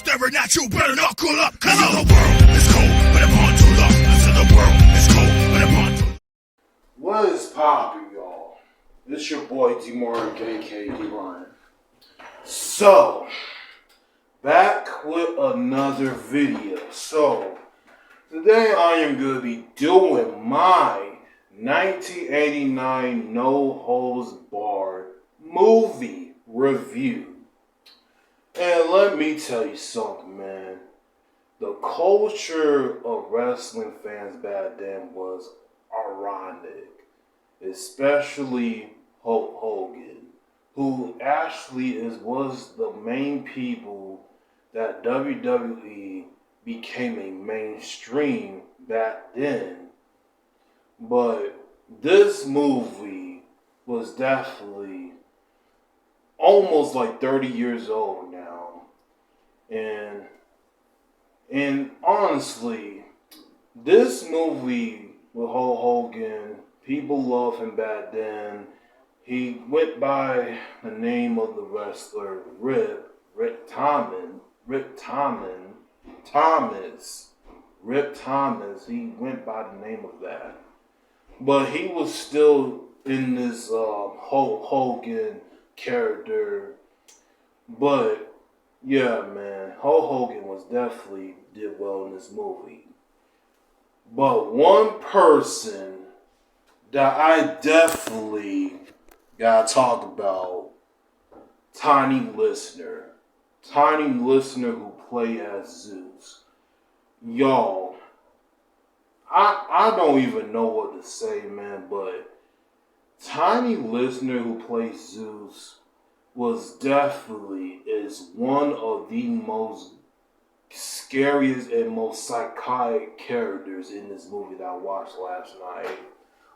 staring at you, better knuckle up. Cause the world is cold, but I'm on too long. I said the world is cold, but I'm on too long. What is poppin', y'all? It's your boy D-Mark, aka D-Ryan. So, back with another video. So, today I am going to be doing my 1989 No Holds Barred movie review. And let me tell you something, man. The culture of wrestling fans back then was ironic. Especially Hulk Hogan, who actually was the main people that WWE became a mainstream back then. But this movie was definitely almost like 30 years old now. And honestly, this movie with Hulk Hogan, people loved him back then. He went by the name of the wrestler Rip Thomas. He went by the name of that. But he was still in this Hulk Hogan character. But yeah, man, Hulk Hogan was definitely did well in this movie. But one person that I definitely gotta talk about, Tiny Listener. Tiny Listener who played as Zeus. Y'all, I don't even know what to say, man, but Tiny Listener who plays Zeus was definitely is one of the most scariest and most psychotic characters in this movie that I watched last night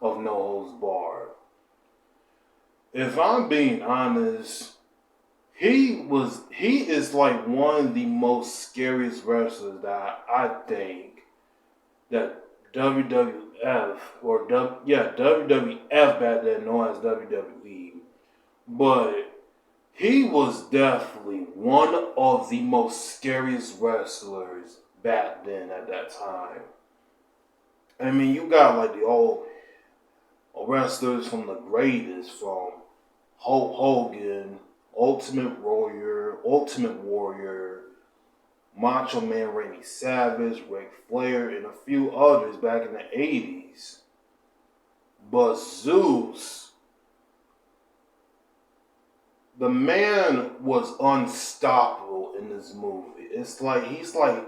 of No Holds Barred. If I'm being honest, he is like one of the most scariest wrestlers that I think that WWF WWF back then known as WWE, but he was definitely one of the most scariest wrestlers back then at that time. I mean, you got like the old wrestlers from the greatest, from Hulk Hogan, Ultimate Warrior, Macho Man Randy Savage, Ric Flair, and a few others back in the 80s. But Zeus, the man was unstoppable in this movie. It's like he's like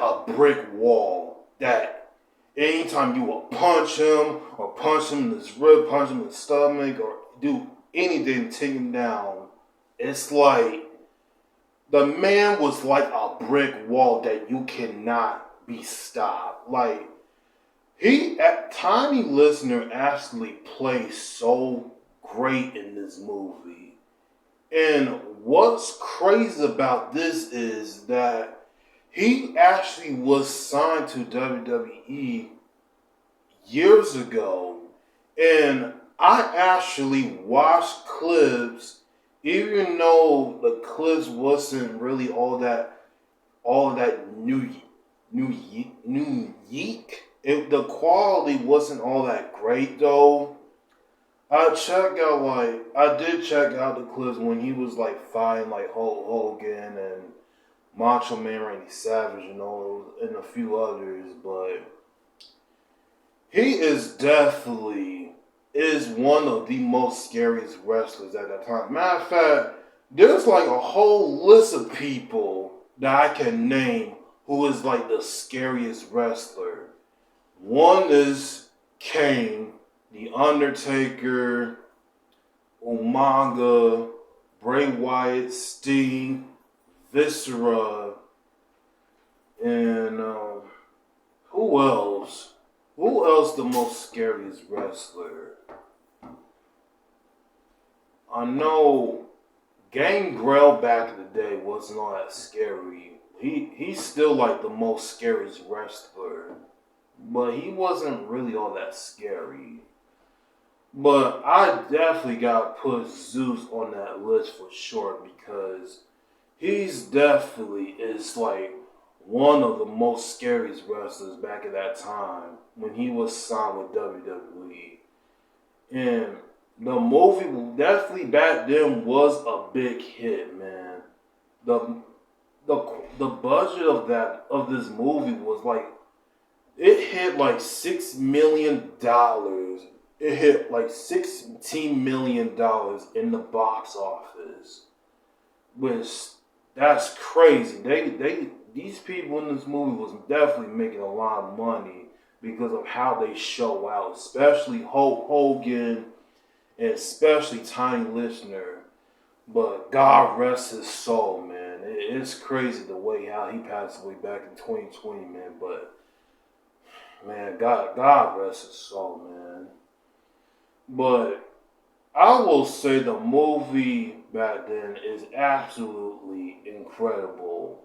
a brick wall that anytime you will punch him in his rib, punch him in his stomach, or do anything to take him down, it's like the man was like a brick wall that you cannot be stopped. Like Tiny Listener actually plays so great in this movie. And what's crazy about this is that he actually was signed to WWE years ago, and I actually watched clips, even though the clips wasn't really all that new yeek. The quality wasn't all that great though. I did check out the clips when he was like fighting like Hulk Hogan and Macho Man Randy Savage and and a few others, but he is definitely one of the most scariest wrestlers at that time. Matter of fact, there's like a whole list of people that I can name who is like the scariest wrestler. One is Kane, The Undertaker, Umaga, Bray Wyatt, Sting, Viscera, and who else? Who else the most scariest wrestler? I know Gangrel back in the day wasn't all that scary. He's still like the most scariest wrestler, but he wasn't really all that scary. But I definitely got to put Zeus on that list for sure because he's definitely is like one of the most scariest wrestlers back at that time when he was signed with WWE. And the movie definitely back then was a big hit, man. The the budget of this movie was like it hit like $6 million. It hit like $16 million in the box office, which that's crazy. These people in this movie was definitely making a lot of money because of how they show out, especially Hulk Hogan and especially Tiny Listener. But God rest his soul, man. It's crazy the way how he passed away back in 2020, man. But man, God rest his soul, man. But I will say the movie back then is absolutely incredible.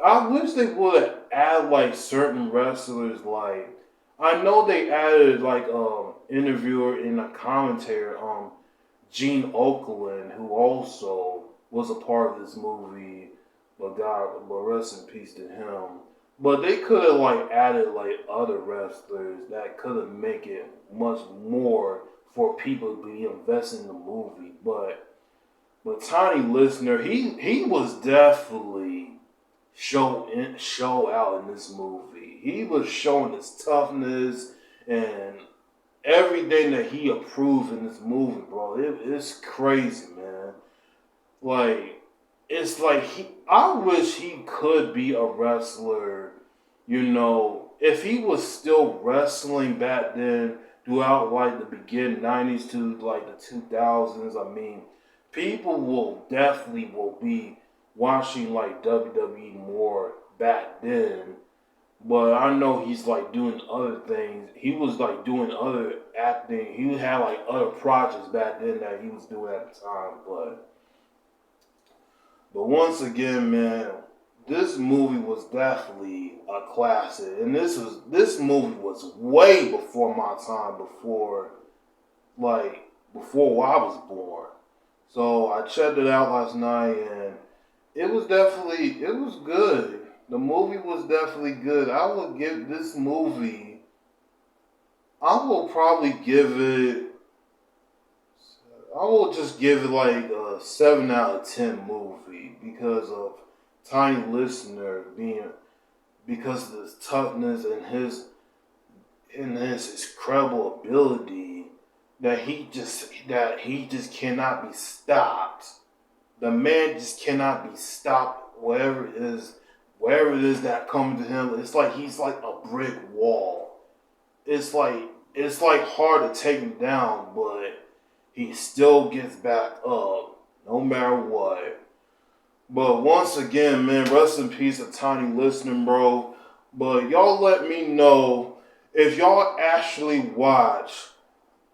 I wish they would add like certain wrestlers. Like I know they added like interviewer and a commentator, Gene Okerlund, who also was a part of this movie. But rest in peace to him. But they could have like added like other wrestlers that could have make it much more for people to be invested in the movie. But Tiny Listener, he was definitely show out in this movie. He was showing his toughness and everything that he approved in this movie, bro. It's crazy, man. Like it's like I wish he could be a wrestler, you know, if he was still wrestling back then throughout like the beginning 90s to like the 2000s. I mean, people will definitely be watching like WWE more back then. But I know he's like doing other things. He was like doing other acting. He had like other projects back then that he was doing at the time. But once again, man, this movie was definitely a classic. And this movie was way before my time, before I was born. So I checked it out last night and it was good. The movie was definitely good. I will give this movie, I will just give it like a 7 out of 10 movie because of Tiny Listener because of his toughness and his incredible ability that he just cannot be stopped. The man just cannot be stopped. Wherever it is that comes to him, it's like he's like a brick wall. It's like hard to take him down, but he still gets back up no matter what. But once again, man, rest in peace to Tiny Listening, bro. But y'all let me know if y'all actually watched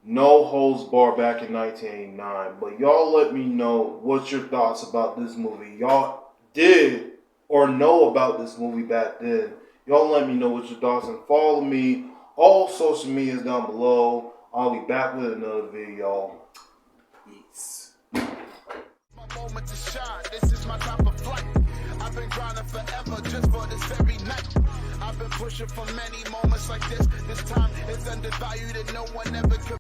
No Holds Barred back in 1989. But y'all let me know what's your thoughts about this movie. Y'all did or know about this movie back then. Y'all let me know what your thoughts and follow me. All social medias down below. I'll be back with another video. Peace. My moment to shine. This is my time of flight. I've been grinding forever just for this very night. I've been pushing for many moments like this. This time is undervalued and no one ever could.